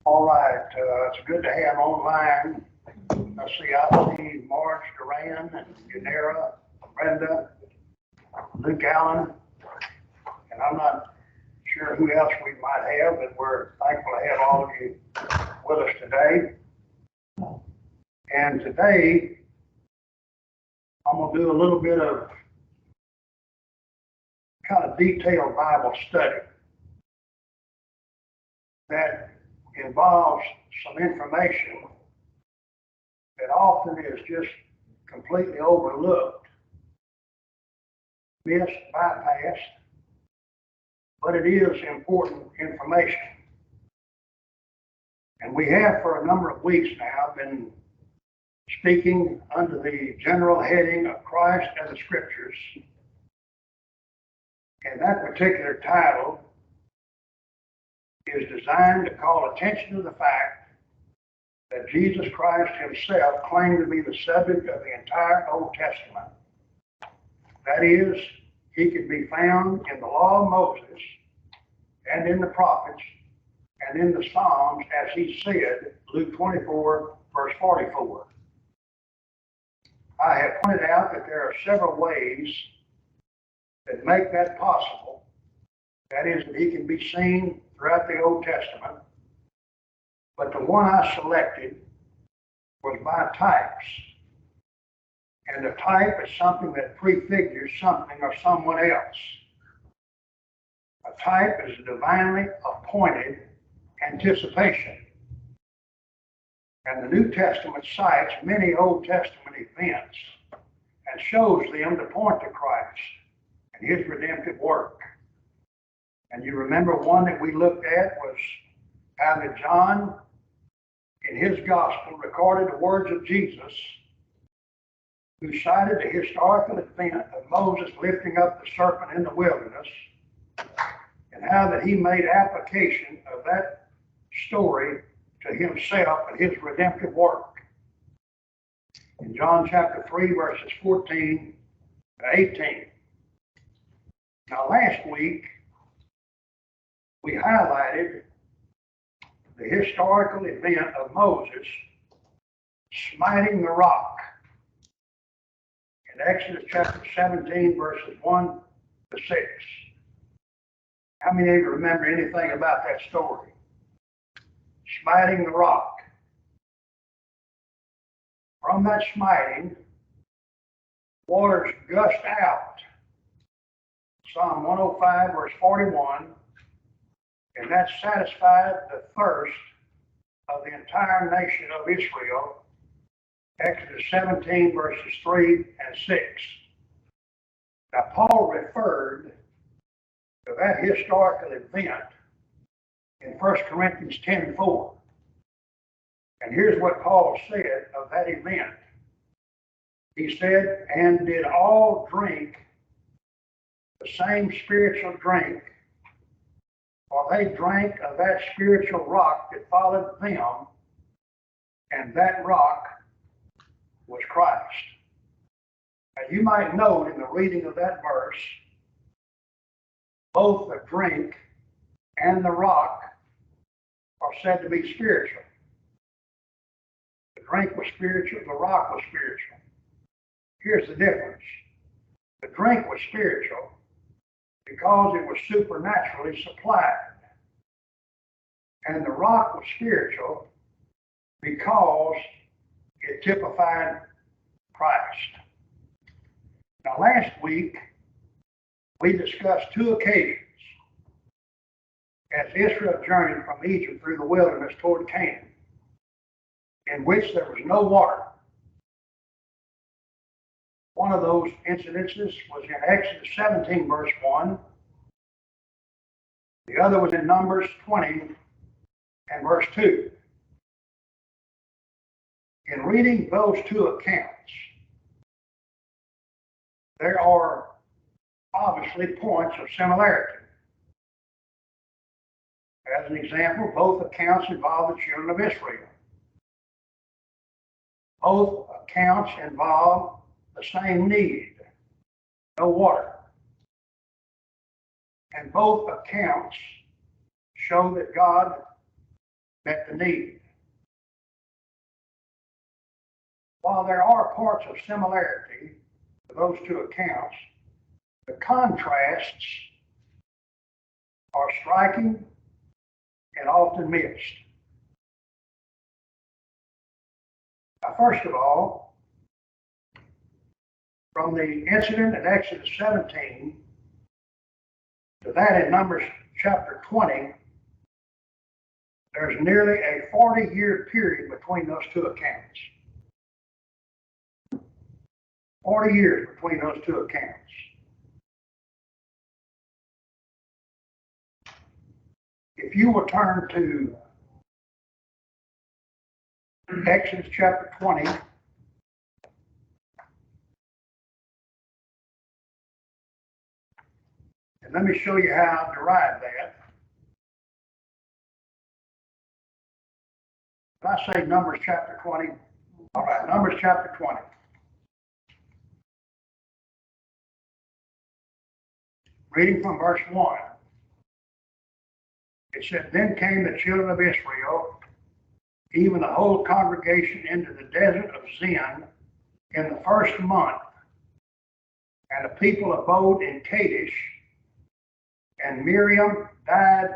All right, it's good to have online. I see Marge Duran and Yanera, Brenda, Luke Allen, and I'm not sure who else we might have, but we're thankful to have all of you with us today. And today, I'm going to do a little bit of kind of detailed Bible study that involves some information that often is just completely overlooked, missed, bypassed, but it is important information. And we have for a number of weeks now been speaking under the general heading of Christ and the Scriptures. And that particular title is designed to call attention to the fact that Jesus Christ himself claimed to be the subject of the entire Old Testament. That is, he could be found in the law of Moses and in the prophets and in the Psalms, as he said, Luke 24, verse 44. I have pointed out that there are several ways that make that possible. That is, that he can be seen throughout the Old Testament. But the one I selected was by types. And a type is something that prefigures something or someone else. A type is a divinely appointed anticipation. And the New Testament cites many Old Testament events and shows them to point to Christ and his redemptive work. And you remember one that we looked at was how that John, in his gospel, recorded the words of Jesus, who cited the historical event of Moses lifting up the serpent in the wilderness, and how that he made application of that story to himself and his redemptive work. In John chapter 3, verses 14 to 18. Now, last week, we highlighted the historical event of Moses smiting the rock in Exodus chapter 17, verses 1 to 6. How many of you remember anything about that story? Smiting the rock. From that smiting, waters gushed out. Psalm 105, verse 41, and that satisfied the thirst of the entire nation of Israel. Exodus 17, verses 3 and 6. Now, Paul referred to that historical event in 1 Corinthians 10:4. And here's what Paul said of that event. He said, and did all drink the same spiritual drink, for they drank of that spiritual rock that followed them, and that rock was Christ. And you might note in the reading of that verse, both the drink and the rock are said to be spiritual. The drink was spiritual, the rock was spiritual. Here's the difference. The drink was spiritual because it was supernaturally supplied. And the rock was spiritual because it typified Christ. Now, last week, we discussed two occasions as Israel journeyed from Egypt through the wilderness toward Canaan, in which there was no water. One of those incidences was in Exodus 17, verse 1. The other was in Numbers 20 and verse 2. In reading those two accounts, there are obviously points of similarity. As an example, both accounts involve the children of Israel. Both accounts involve the same need, no water. And both accounts show that God met the need. While there are parts of similarity to those two accounts, the contrasts are striking and often missed. Now, first of all, from the incident in Exodus 17 to that in Numbers chapter 20, there's nearly a 40-year period between those two accounts. 40 years between those two accounts. If you will turn to Exodus chapter 20, and let me show you how I derived that. When I say Numbers chapter 20, all right, Numbers chapter 20. Reading from verse 1. It said, "Then came the children of Israel, even the whole congregation, into the desert of Zin in the first month, and the people abode in Kadesh, and Miriam died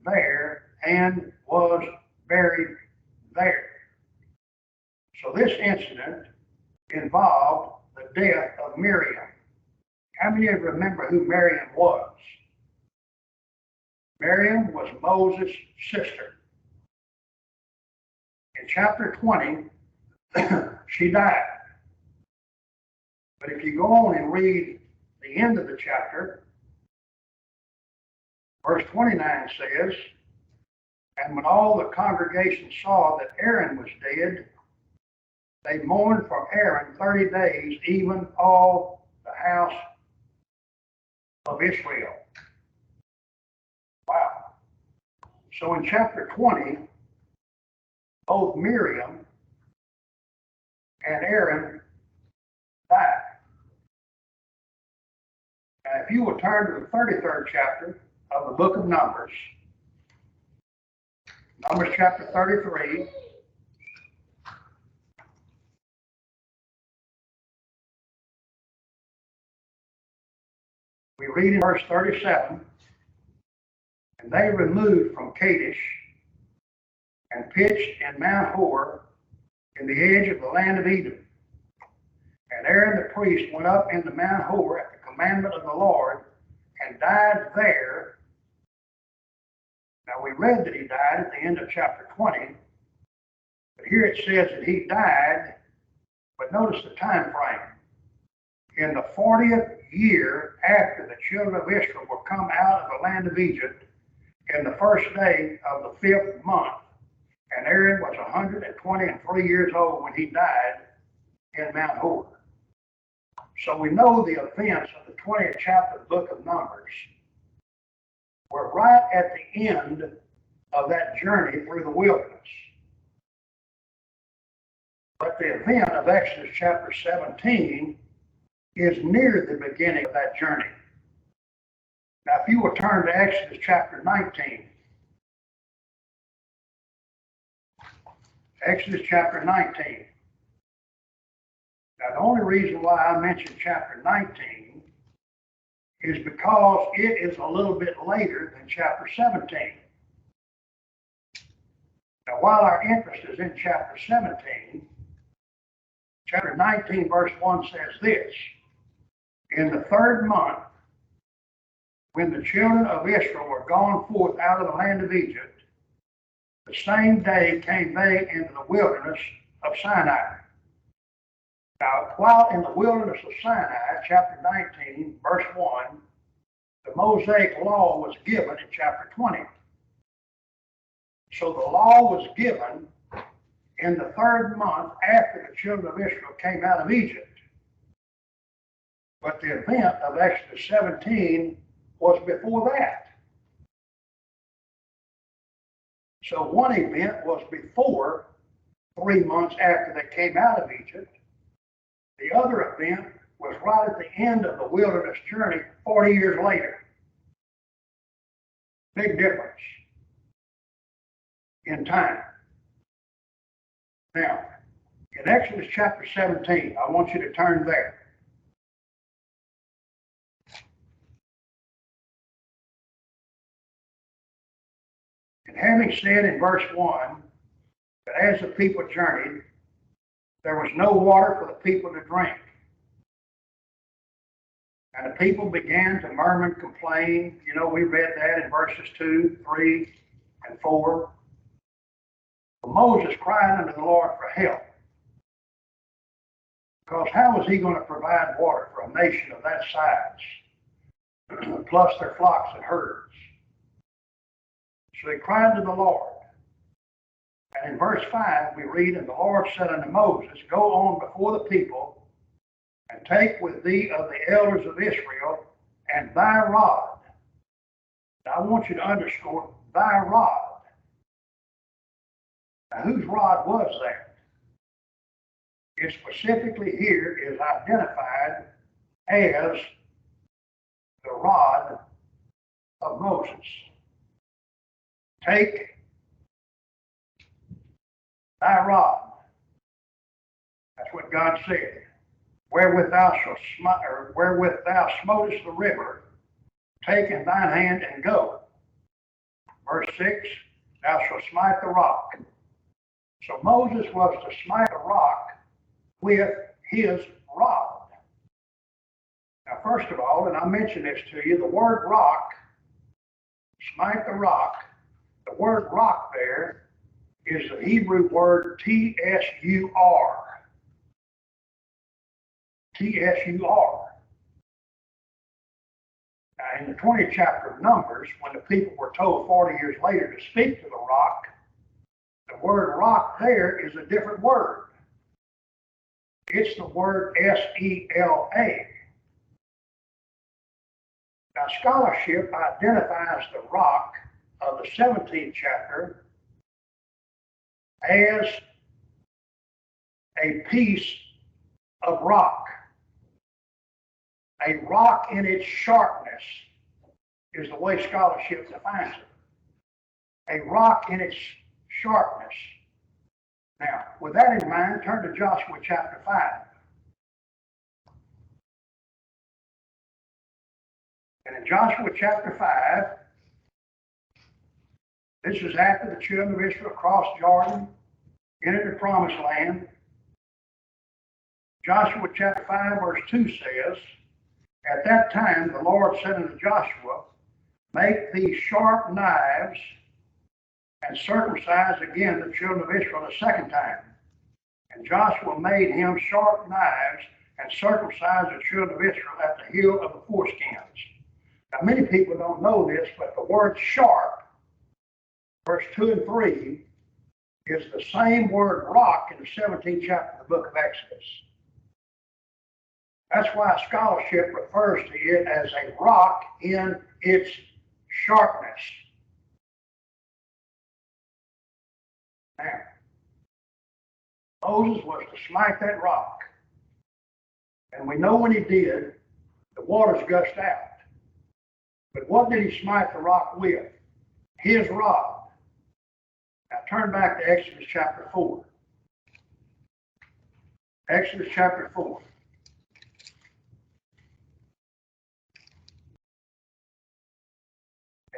there and was buried there." So this incident involved the death of Miriam. How many of you remember who Miriam was? Miriam was Moses' sister. In chapter 20, she died. But if you go on and read the end of the chapter, verse 29 says, "And when all the congregation saw that Aaron was dead, they mourned for Aaron 30 days, even all the house of Israel." Wow. So in chapter 20, both Miriam and Aaron died. Now, if you will turn to the 33rd chapter of the book of Numbers, Numbers chapter 33, we read in verse 37, "And they removed from Kadesh and pitched in Mount Hor in the edge of the land of Edom. And Aaron the priest went up into Mount Hor at the commandment of the Lord and died there." Now we read that he died at the end of chapter 20, but here it says that he died, but notice the time frame. In the 40th year after the children of Israel were come out of the land of Egypt, in the first day of the 5th month. And Aaron was 123 years old when he died in Mount Hor. So we know the events of the 20th chapter of the book of Numbers were right at the end of that journey through the wilderness. But the event of Exodus chapter 17 is near the beginning of that journey. Now, if you will turn to Exodus chapter 19. Exodus chapter 19. Now, the only reason why I mentioned chapter 19 is because it is a little bit later than chapter 17. Now, while our interest is in chapter 17, chapter 19, verse 1 says this: "In the 3rd month, when the children of Israel were gone forth out of the land of Egypt, the same day came they into the wilderness of Sinai." Now, while in the wilderness of Sinai, chapter 19, verse 1, the Mosaic law was given in chapter 20. So the law was given in the 3rd month after the children of Israel came out of Egypt. But the event of Exodus 17 was before that. So one event was before 3 months after they came out of Egypt. The other event was right at the end of the wilderness journey 40 years later. Big difference in time. Now, in Exodus chapter 17, I want you to turn there. And having said in verse 1 that as the people journeyed, there was no water for the people to drink. And the people began to murmur and complain. You know, we read that in verses 2, 3, and 4. Moses cried unto the Lord for help. Because how was he going to provide water for a nation of that size, plus their flocks and herds? So he cried to the Lord. And in verse 5, we read, And the Lord said unto Moses, Go on before the people, and take with thee of the elders of Israel, and thy rod. Now I want you to underscore, thy rod. Now whose rod was that? It specifically here is identified as the rod of Moses. Take thy rod. That's what God said. Wherewith thou shalt smite, or wherewith thou smotest the river, take in thine hand and go. Verse 6, thou shalt smite the rock. So Moses was to smite the rock with his rod. Now, first of all, and I mentioned this to you, the word rock, smite the rock, the word rock there is the Hebrew word T-S-U-R. T-S-U-R. Now, in the 20th chapter of Numbers, when the people were told 40 years later to speak to the rock, the word rock there is a different word. It's the word S-E-L-A. Now, scholarship identifies the rock of the 17th chapter as a piece of rock. A rock in its sharpness is the way scholarship defines it. A rock in its sharpness. Now, with that in mind, turn to Joshua chapter 5. And in Joshua chapter 5, this is after the children of Israel crossed Jordan, entered the promised land. Joshua chapter 5, verse 2 says, At that time the Lord said unto Joshua, Make these sharp knives, and circumcise again the children of Israel a second time. And Joshua made him sharp knives, and circumcised the children of Israel at the heel of the foreskins. Now, many people don't know this, but the word sharp, verse 2 and 3, is the same word rock in the 17th chapter of the book of Exodus. That's why scholarship refers to it as a rock in its sharpness. Now, Moses was to smite that rock. And we know when he did, the waters gushed out. But what did he smite the rock with? His rod. Now turn back to Exodus chapter 4. Exodus chapter 4.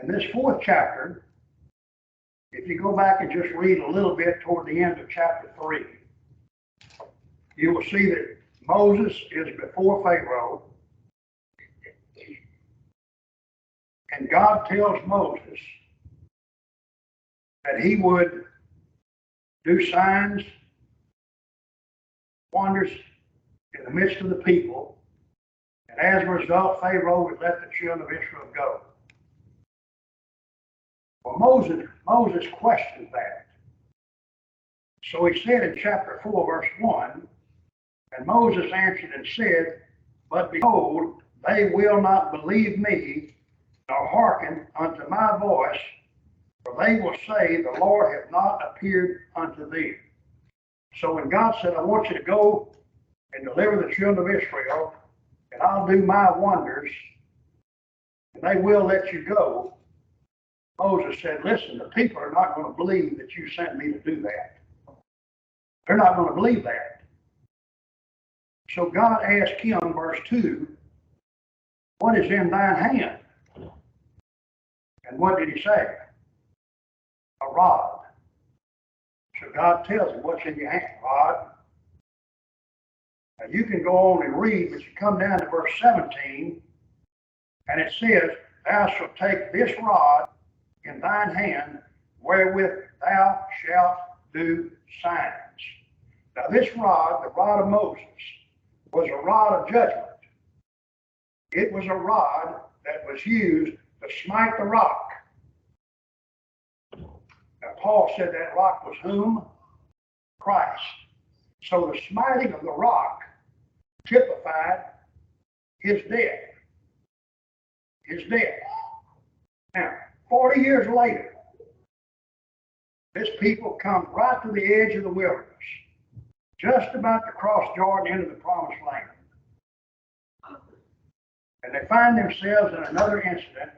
In this 4th chapter, if you go back and just read a little bit toward the end of chapter 3, you will see that Moses is before Pharaoh, and God tells Moses that he would do signs, wonders in the midst of the people, and as a result, Pharaoh would let the children of Israel go. Well, Moses questioned that. So he said in chapter 4, verse 1, And Moses answered and said, But behold, they will not believe me, nor hearken unto my voice, for they will say, The Lord hath not appeared unto thee. So when God said, I want you to go and deliver the children of Israel, and I'll do my wonders, and they will let you go, Moses said, listen, the people are not going to believe that you sent me to do that. They're not going to believe that. So God asked him, verse 2, what is in thine hand? And what did he say? A rod. So God tells him, what's in your hand? Rod. Now you can go on and read, but you come down to verse 17, and it says, thou shalt take this rod in thine hand, wherewith thou shalt do signs. Now this rod, the rod of Moses, was a rod of judgment. It was a rod that was used to smite the rock. Now Paul said that rock was whom? Christ. So the smiting of the rock typified his death. His death. Now, 40 years later, this people come right to the edge of the wilderness, just about to cross Jordan into the promised land. And they find themselves in another incident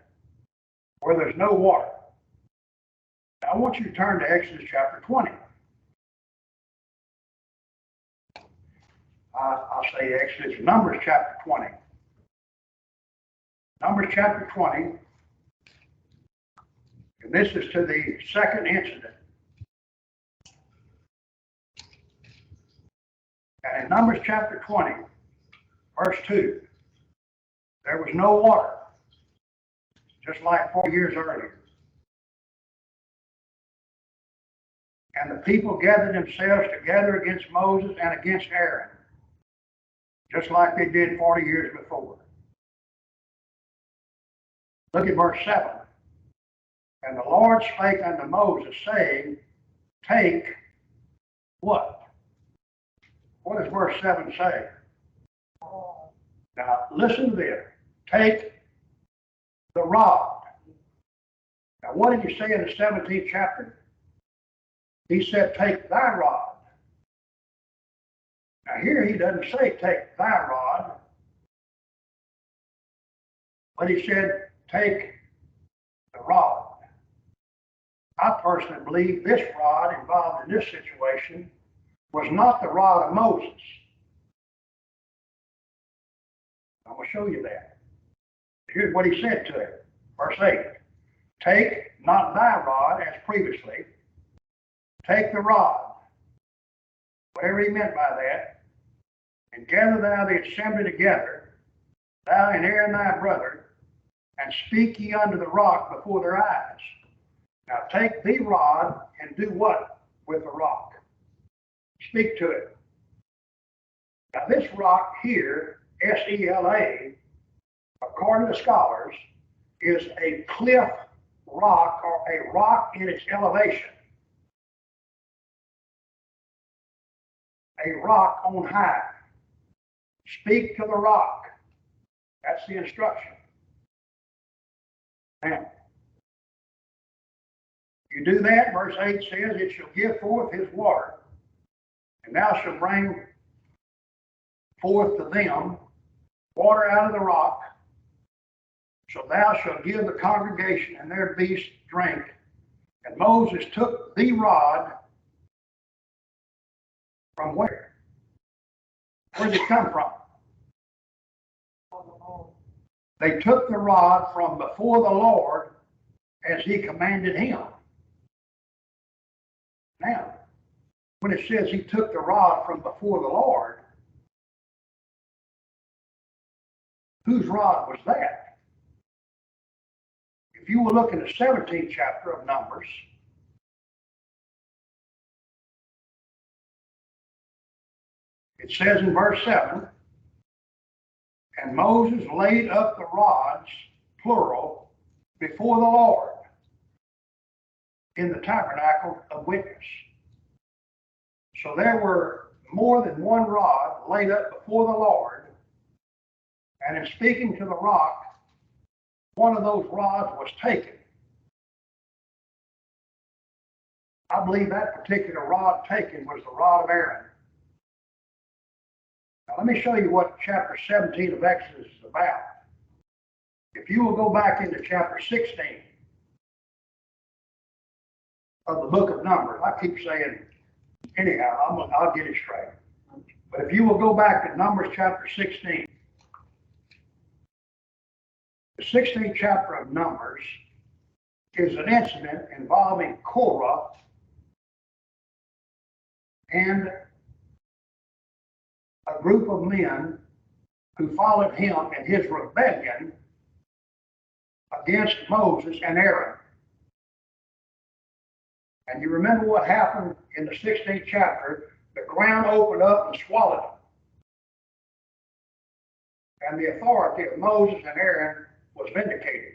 where there's no water. Now, I want you to turn to Exodus chapter 20. I'll say Exodus, Numbers chapter 20. Numbers chapter 20. And this is to the second incident. And in Numbers chapter 20, verse 2, there was no water, just like 4 years earlier. And the people gathered themselves together against Moses and against Aaron, just like they did 40 years before. Look at verse 7. And the Lord spake unto Moses, saying, take what? What does verse 7 say? Now, listen to this. Take the rod. Now, what did he say in the 17th chapter? He said, take thy rod. Now, here he doesn't say, take thy rod, but he said, take the rod. I personally believe this rod involved in this situation was not the rod of Moses. I'm going to show you that. Here's what he said to him. Verse 8. Take not thy rod, as previously. Take the rod. Whatever he meant by that. And gather thou the assembly together, thou and Aaron thy brother, and speak ye unto the rock before their eyes. Now take the rod and do what with the rock? Speak to it. Now this rock here, S-E-L-A, according to scholars, is a cliff rock or a rock in its elevation. A rock on high. Speak to the rock. That's the instruction. Now, you do that, verse 8 says, it shall give forth his water, and thou shalt bring forth to them water out of the rock, so thou shalt give the congregation and their beasts drink. And Moses took the rod from where? Where did it come from? They took the rod from before the Lord as he commanded him. Now, when it says he took the rod from before the Lord, whose rod was that? If you will look in the 17th chapter of Numbers, it says in verse 7, and Moses laid up the rods, plural, before the Lord in the tabernacle of witness. So there were more than one rod laid up before the Lord, and in speaking to the rock, one of those rods was taken. I believe that particular rod taken was the rod of Aaron. Now let me show you what chapter 17 of Exodus is about. If you will go back into chapter 16 of the book of Numbers, I keep saying, anyhow, I'll get it straight. But if you will go back to Numbers chapter 16, the 16th chapter of Numbers is an incident involving Korah and a group of men who followed him in his rebellion against Moses and Aaron. And you remember what happened in the 16th chapter? The ground opened up and swallowed them. And the authority of Moses and Aaron was vindicated.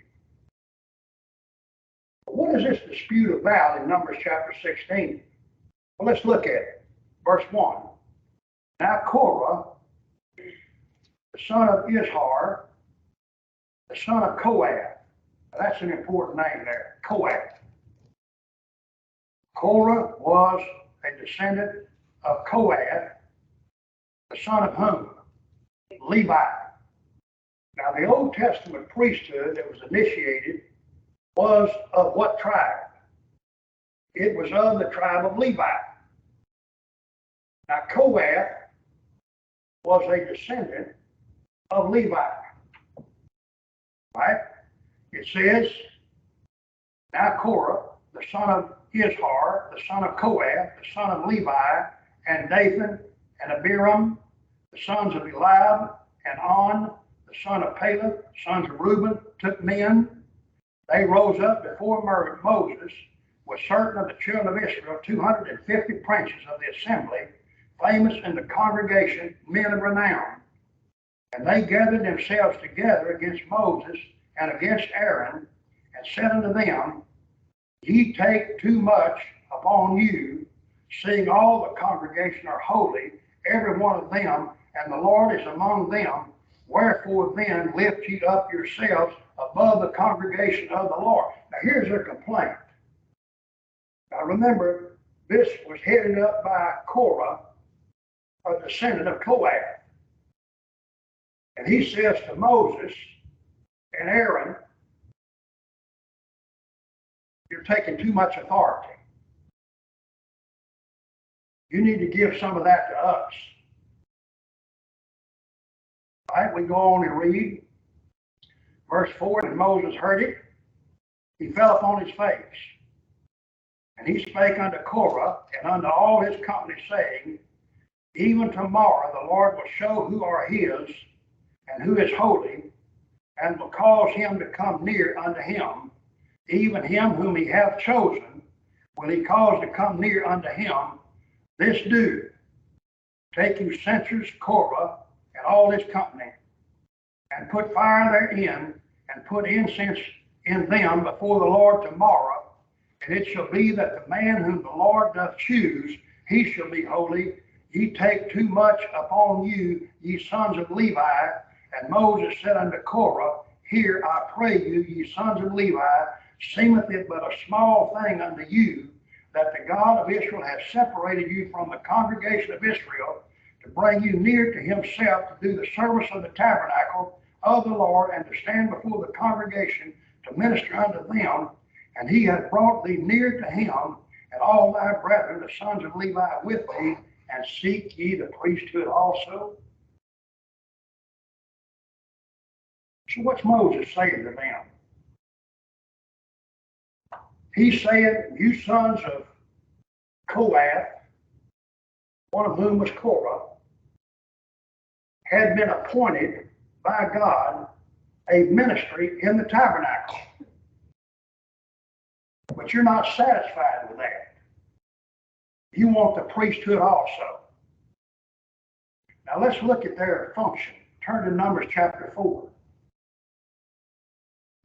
What is this dispute about in Numbers chapter 16? Well, let's look at it. Verse 1. Now Korah, the son of Izhar, the son of Kohath. Now, that's an important name there, Kohath. Korah was a descendant of Kohath, the son of whom? Levi. Now, the Old Testament priesthood that was initiated was of what tribe? It was of the tribe of Levi. Now, Kohath was a descendant of Levi. Right? It says, now Korah, the son of Izhar, the son of Kohath, the son of Levi, and Dathan, and Abiram, the sons of Eliab, and On, the son of Peleth, sons of Reuben, took men. They rose up before Moses with certain of the children of Israel, 250 princes of the assembly, famous in the congregation, men of renown. And they gathered themselves together against Moses and against Aaron, and said unto them, Ye take too much upon you, seeing all the congregation are holy, every one of them, and the Lord is among them. Wherefore then lift ye up yourselves above the congregation of the Lord. Now here's their complaint. Now remember, this was headed up by Korah, a descendant of Kohath. And he says to Moses and Aaron, you're taking too much authority. You need to give some of that to us. All right, we go on and read. Verse 4, when Moses heard it, he fell upon his face. And he spake unto Korah and unto all his company, saying, Even tomorrow the Lord will show who are his, and who is holy, and will cause him to come near unto him, even him whom he hath chosen, will he cause to come near unto him. This do, take you censers, Korah, and all his company, and put fire therein, and put incense in them before the Lord tomorrow. And it shall be that the man whom the Lord doth choose, he shall be holy. Ye take too much upon you, ye sons of Levi. And Moses said unto Korah, Hear, I pray you, ye sons of Levi, seemeth it but a small thing unto you, that the God of Israel hath separated you from the congregation of Israel, to bring you near to himself, to do the service of the tabernacle of the Lord, and to stand before the congregation to minister unto them. And he hath brought thee near to him, and all thy brethren, the sons of Levi, with thee, and seek ye the priesthood also. So what's Moses saying to them? He's saying, you sons of Kohath, one of whom was Korah, had been appointed by God a ministry in the tabernacle. But you're not satisfied with that. You want the priesthood also. Now let's look at their function. Turn to Numbers chapter 4.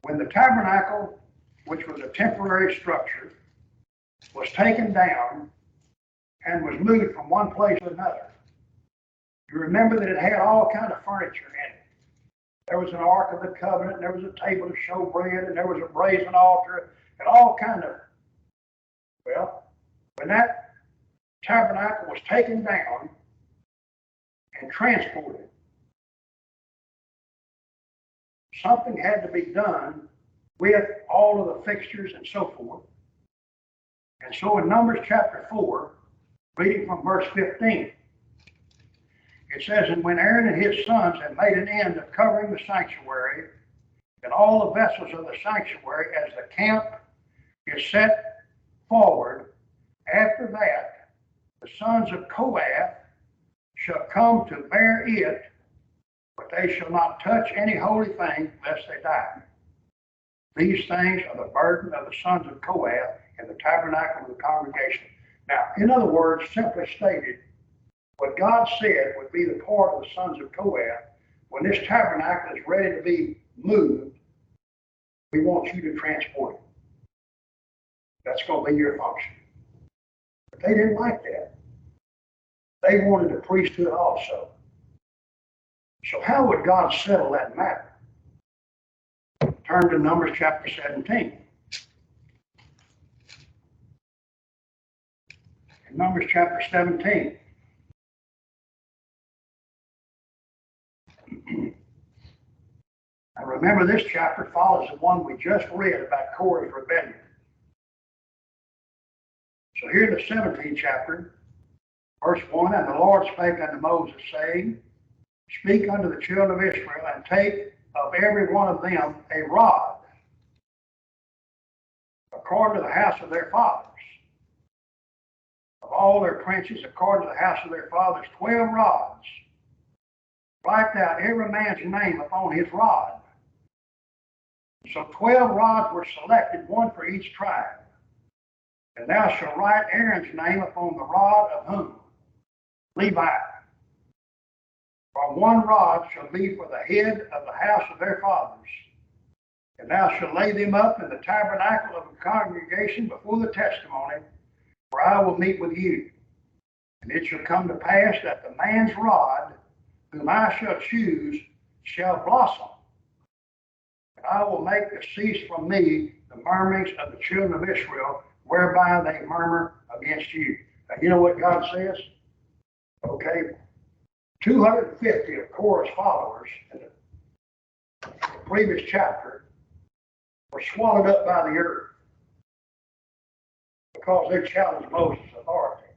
When the tabernacle, which was a temporary structure, was taken down and was moved from one place to another, you remember that it had all kinds of furniture in it. There was an Ark of the Covenant, and there was a table to show bread, and there was a brazen altar, and all kind of, well, when that tabernacle was taken down and transported, something had to be done with all of the fixtures and so forth. And so in Numbers chapter 4, reading from verse 15, it says, "And when Aaron and his sons had made an end of covering the sanctuary and all the vessels of the sanctuary as the camp is set forward, after that the sons of Kohath shall come to bear it, but they shall not touch any holy thing lest they die. These things are the burden of the sons of Kohath in the tabernacle of the congregation." Now, in other words, simply stated, what God said would be the part of the sons of Kohath. When this tabernacle is ready to be moved, we want you to transport it. That's going to be your function. But they didn't like that. They wanted the priesthood also. So how would God settle that matter? Turn to Numbers chapter 17. In Numbers chapter 17. Now remember, this chapter follows the one we just read about Korah's rebellion. So here in the 17th chapter, verse 1, "And the Lord spake unto Moses, saying, Speak unto the children of Israel, and take of every one of them a rod, according to the house of their fathers. Of all their princes, according to the house of their fathers, 12 rods. Write out every man's name upon his rod." So 12 rods were selected, one for each tribe. "And thou shalt write Aaron's name upon the rod of whom? Levi. For one rod shall be for the head of the house of their fathers. And thou shalt lay them up in the tabernacle of the congregation before the testimony, where I will meet with you. And it shall come to pass that the man's rod, whom I shall choose, shall blossom. And I will make to cease from me the murmurings of the children of Israel, whereby they murmur against you." Now, you know what God says? Okay, 250 of Korah's followers in the previous chapter were swallowed up by the earth because they challenged Moses' authority.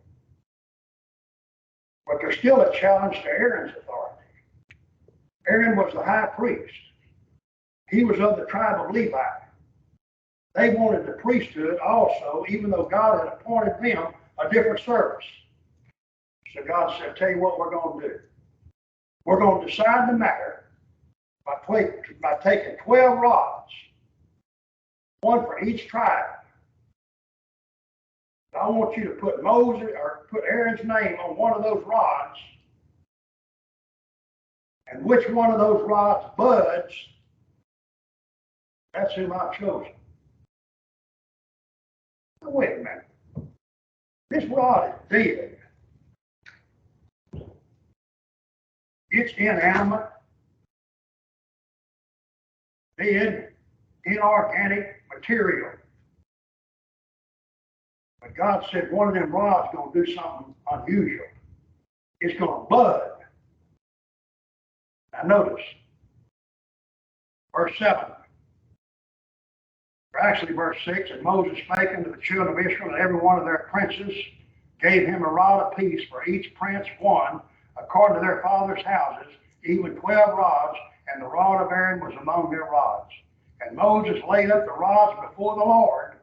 But there's still a challenge to Aaron's authority. Aaron was the high priest. He was of the tribe of Levi. They wanted the priesthood also, even though God had appointed them a different service. So God said, "Tell you what we're going to do. We're going to decide the matter by taking 12 rods, one for each tribe. I want you to put Moses or put Aaron's name on one of those rods, and which one of those rods buds, that's whom I've chosen." Now, wait a minute. This rod is dead. It's inanimate, dead, inorganic material. But God said one of them rods is going to do something unusual. It's going to bud. Now notice, verse 7. Or actually verse 6, "And Moses spake unto the children of Israel, and every one of their princes gave him a rod apiece, for each prince one, according to their fathers' houses, even 12 rods, and the rod of Aaron was among their rods. And Moses laid up the rods before the Lord."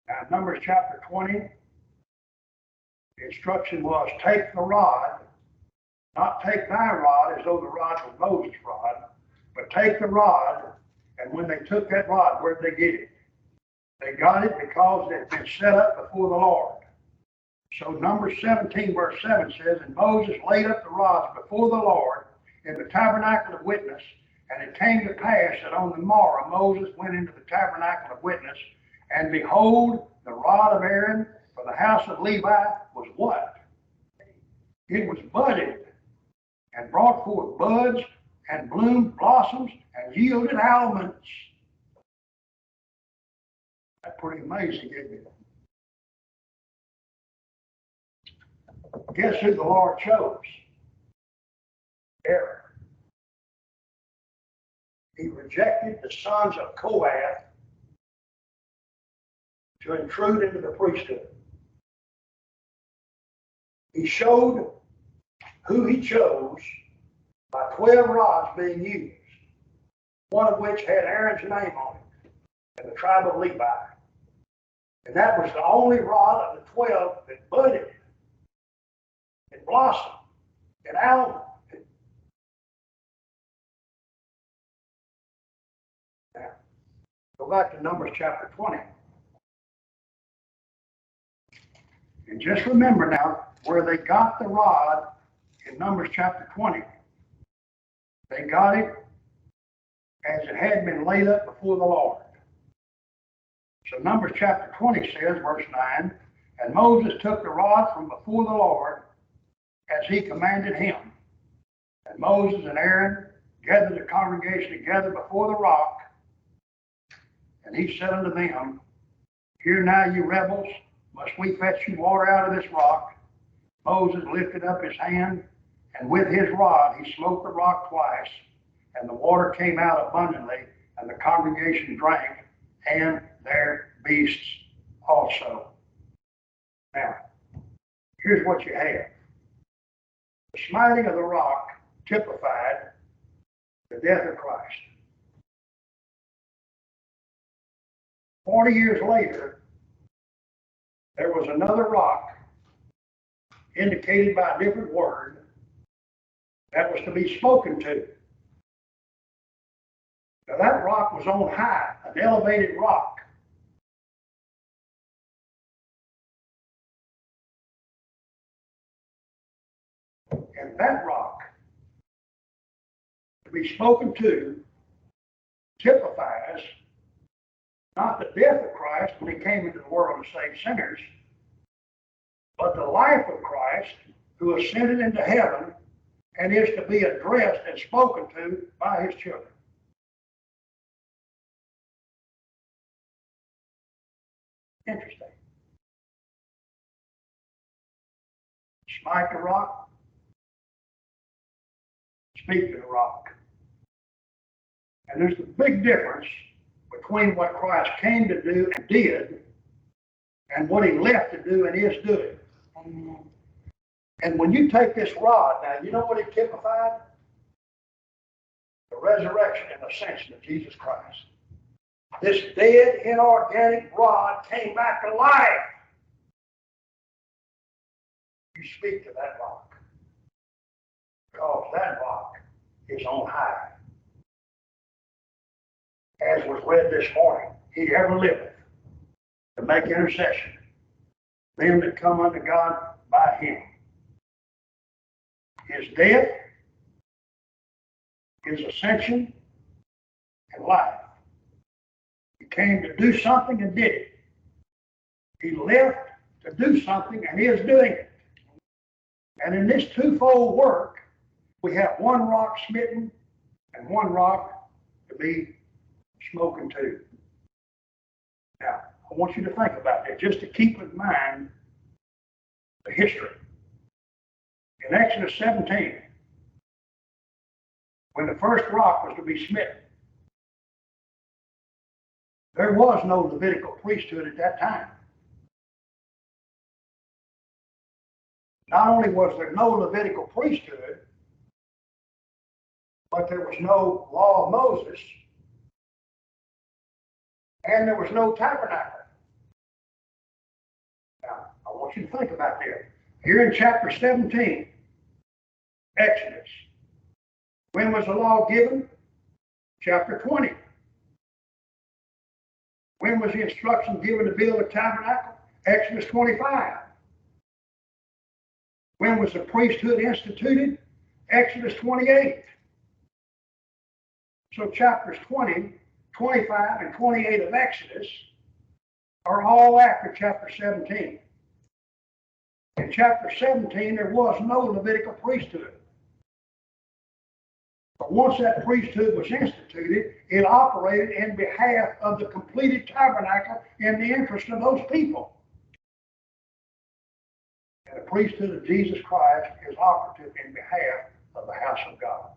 Now, in Numbers chapter 20, the instruction was, "Take the rod," not "take thy rod," as though the rod was Moses' rod, but take the rod. And when they took that rod, where did they get it? They got it because it had been set up before the Lord. So Numbers 17 verse 7 says, "And Moses laid up the rods before the Lord in the tabernacle of witness. And it came to pass that on the morrow Moses went into the tabernacle of witness, and behold, the rod of Aaron for the house of Levi was" what? It was budded, and brought forth buds, and bloomed blossoms, and yielded almonds. That's pretty amazing, isn't it? Guess who the Lord chose? Aaron. He rejected the sons of Kohath to intrude into the priesthood. He showed who he chose by 12 rods being used, one of which had Aaron's name on it, and the tribe of Levi. And that was the only rod of the 12 that budded and blossomed and almond. Now, go back to Numbers chapter 20. And just remember now where they got the rod in Numbers chapter 20. They got it as it had been laid up before the Lord. So Numbers chapter 20 says, verse 9, and Moses took the rod from before the Lord as he commanded him. And Moses and Aaron gathered the congregation together before the rock. And he said unto them, hear now, you rebels, must we fetch you water out of this rock? Moses lifted up his hand, and with his rod he smote the rock twice, and the water came out abundantly, and the congregation drank, and their beasts also. Now, here's what you have. The smiting of the rock typified the death of Christ. 40 years later, there was another rock indicated by a different word that was to be spoken to. Now that rock was on high, an elevated rock. And that rock to be spoken to typifies not the death of Christ when he came into the world to save sinners, but the life of Christ who ascended into heaven and is to be addressed and spoken to by his children. Interesting. Smite the rock, speak to the rock. And there's a big difference between what Christ came to do and did and what he left to do and is doing. And when you take this rod, now you know what it typified? The resurrection and ascension of Jesus Christ. This dead, inorganic rod came back to life. You speak to that rock, because that rock is on high. As was read this morning, he ever liveth to make intercession, them that come unto God by him. His death, his ascension, and life. He came to do something and did it. He left to do something and is doing it. And in this twofold work, we have one rock smitten and one rock to be spoken to. Now, I want you to think about that, just to keep in mind the history. In Exodus 17, when the first rock was to be smitten, there was no Levitical priesthood at that time. Not only was there no Levitical priesthood, but there was no law of Moses, and there was no tabernacle. Now, I want you to think about this. Here in chapter 17, Exodus. When was the law given? Chapter 20. When was the instruction given to build a tabernacle? Exodus 25. When was the priesthood instituted? Exodus 28. So chapters 20, 25, and 28 of Exodus are all after chapter 17. In chapter 17, there was no Levitical priesthood. But once that priesthood was instituted, it operated in behalf of the completed tabernacle in the interest of those people. And priesthood of Jesus Christ is operative in behalf of the house of God.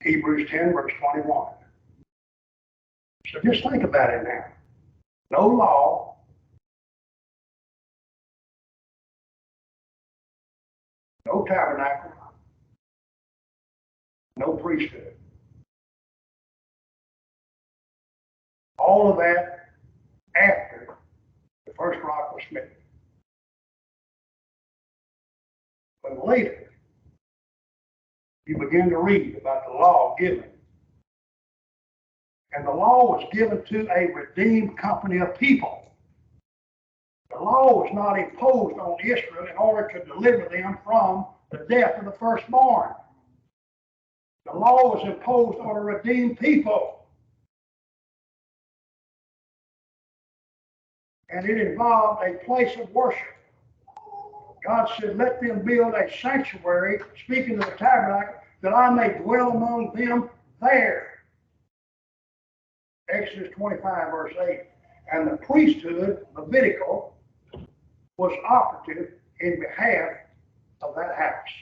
Hebrews 10, verse 21. So just think about it now. No law, no tabernacle, no priesthood. All of that after the first rock was smitten. But later, you begin to read about the law given. And the law was given to a redeemed company of people. The law was not imposed on Israel in order to deliver them from the death of the firstborn. The law was imposed on a redeemed people. And it involved a place of worship. God said, let them build a sanctuary, speaking of the tabernacle, that I may dwell among them there. Exodus 25, verse 8. And the priesthood, Levitical, was operative in behalf of that house.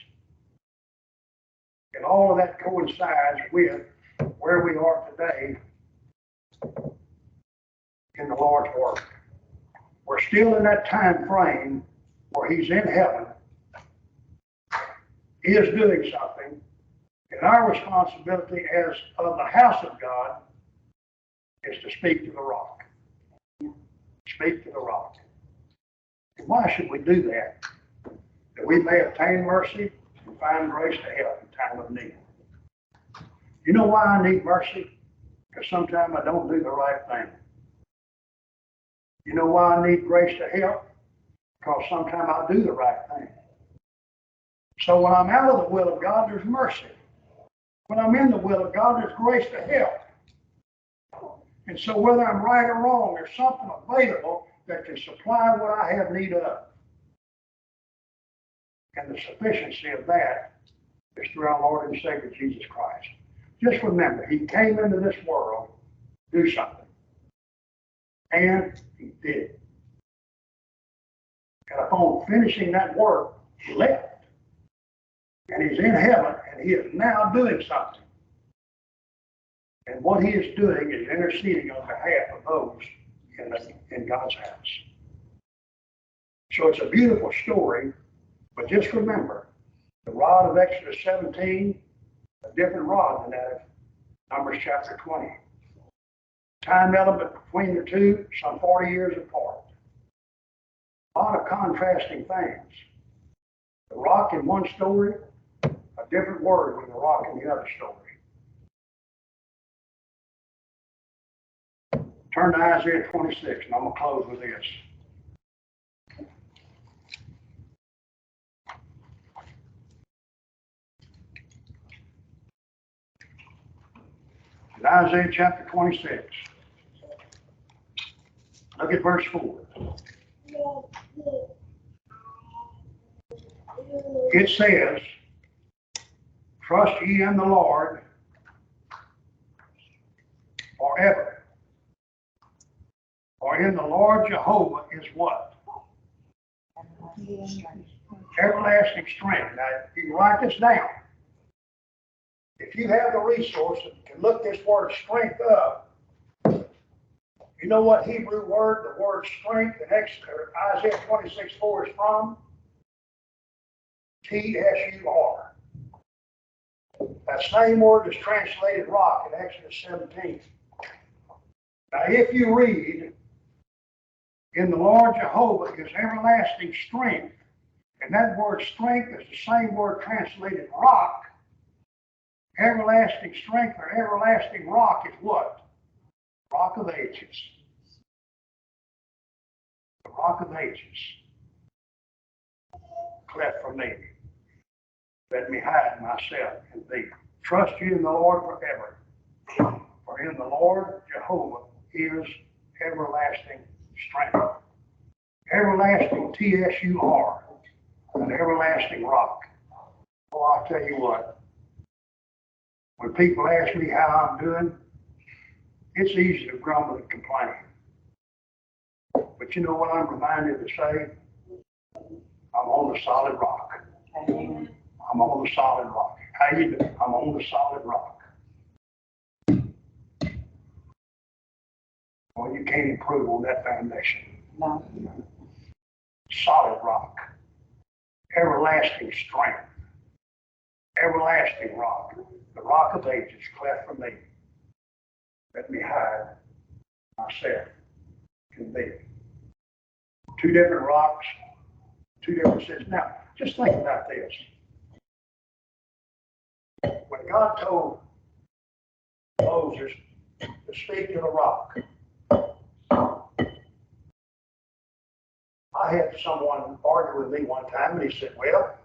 And all of that coincides with where we are today in the Lord's work. We're still in that time frame where he's in heaven, he is doing something, and our responsibility as of the house of God is to speak to the rock. Speak to the rock. And why should we do that? That we may obtain mercy and find grace to help in time of need. You know why I need mercy? Because sometimes I don't do the right thing. You know why I need grace to help? Because sometimes I do the right thing. So when I'm out of the will of God, there's mercy. When I'm in the will of God, there's grace to help. And so whether I'm right or wrong, there's something available that can supply what I have need of. And the sufficiency of that is through our Lord and Savior Jesus Christ. Just remember, he came into this world to do something. And he did. And upon finishing that work, he left. And he's in heaven, and he is now doing something. And what he is doing is interceding on behalf of those in God's house. So it's a beautiful story, but just remember, the rod of Exodus 17, a different rod than that of Numbers chapter 20. Time element between the two, some 40 years apart. A lot of contrasting things. The rock in one story, a different word than the rock in the other story. Turn to Isaiah 26, and I'm going to close with this. In Isaiah chapter 26, look at verse 4. It says, trust ye in the Lord forever. For in the Lord Jehovah is what? Everlasting strength. Now, you can write this down. If you have the resource and can look this word strength up, you know what Hebrew word the word strength in Isaiah 26:4 is from? T-S-U-R. That same word is translated rock in Exodus 17. Now, if you read, in the Lord Jehovah is everlasting strength, and that word strength is the same word translated rock. Everlasting strength or everlasting rock is what? Rock of ages. The rock of ages. Cleft for me. Let me hide myself in thee. Trust you in the Lord forever. For in the Lord Jehovah is everlasting strength. Everlasting T-S-U-R. An everlasting rock. Oh, I'll tell you what. When people ask me how I'm doing, it's easy to grumble and complain. But you know what I'm reminded to say? I'm I'm on the solid rock. Amen. I'm on the solid rock. How you doing? I'm on the solid rock. Well, you can't improve on that foundation. No. Solid rock. Everlasting strength. Everlasting rock. The rock of ages cleft for me. Let me hide myself in thee. Two different rocks, two different sins. Now, just think about this. When God told Moses to speak to the rock, I had someone argue with me one time, and he said, well,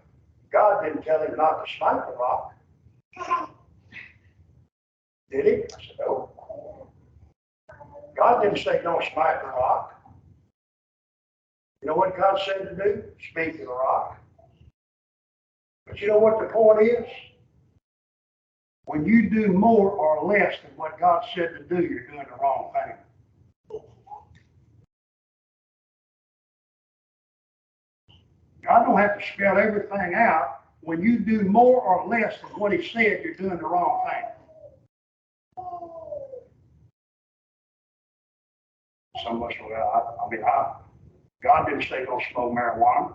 God didn't tell him not to smite the rock. Did he? I said, no. God didn't say don't smite the rock. You know what God said to do? Speak to the rock. But you know what the point is? When you do more or less than what God said to do, you're doing the wrong thing. God don't have to spell everything out. When you do more or less than what he said, you're doing the wrong thing. Some of us, God didn't say don't smoke marijuana.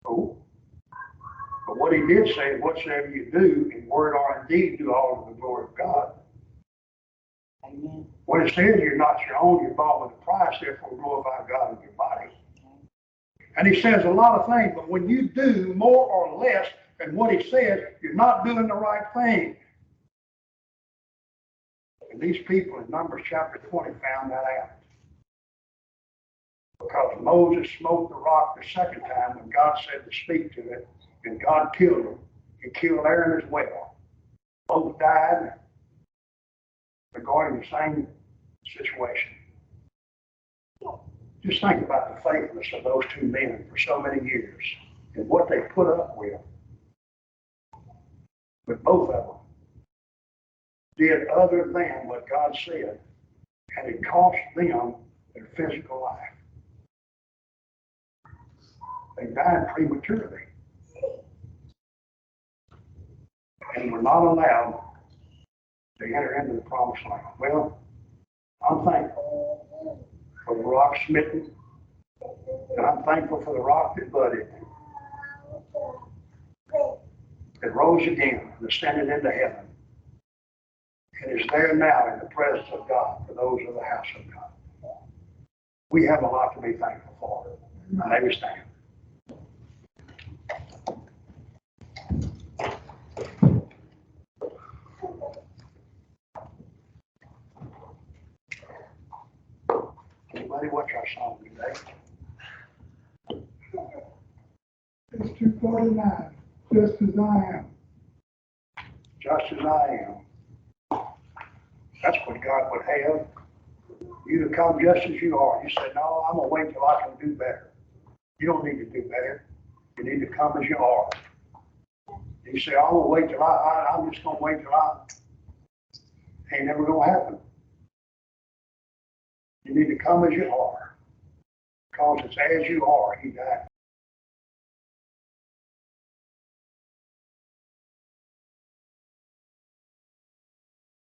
Oh. But what he did say is whatsoever you do in word or in deed, do all to the glory of God. Amen. When it says you're not your own, you're bought with a price, therefore glorify God in your body. And he says a lot of things, but when you do more or less than what he says, you're not doing the right thing. And these people in Numbers chapter 20 found that out. Because Moses smote the rock the second time when God said to speak to it, and God killed him. He killed Aaron as well. Both died regarding the same situation. Just think about the faithfulness of those two men for so many years and what they put up with. But both of them did other than what God said, and it cost them their physical life. They died prematurely and were not allowed to enter into the promised land. Well, I'm thankful for the rock smitten, and I'm thankful for the rock that budded. It rose again and ascended into heaven. And is there now in the presence of God for those of the house of God. We have a lot to be thankful for. May we stand. Anybody watch our song today? It's 2:49, just as I am. Just as I am. That's what God would have. You to come just as you are. You say, no, I'm going to wait till I can do better. You don't need to do better. You need to come as you are. You say, I'm going to wait till I'm just going to wait till ain't never going to happen. You need to come as you are. Because it's as you are, he died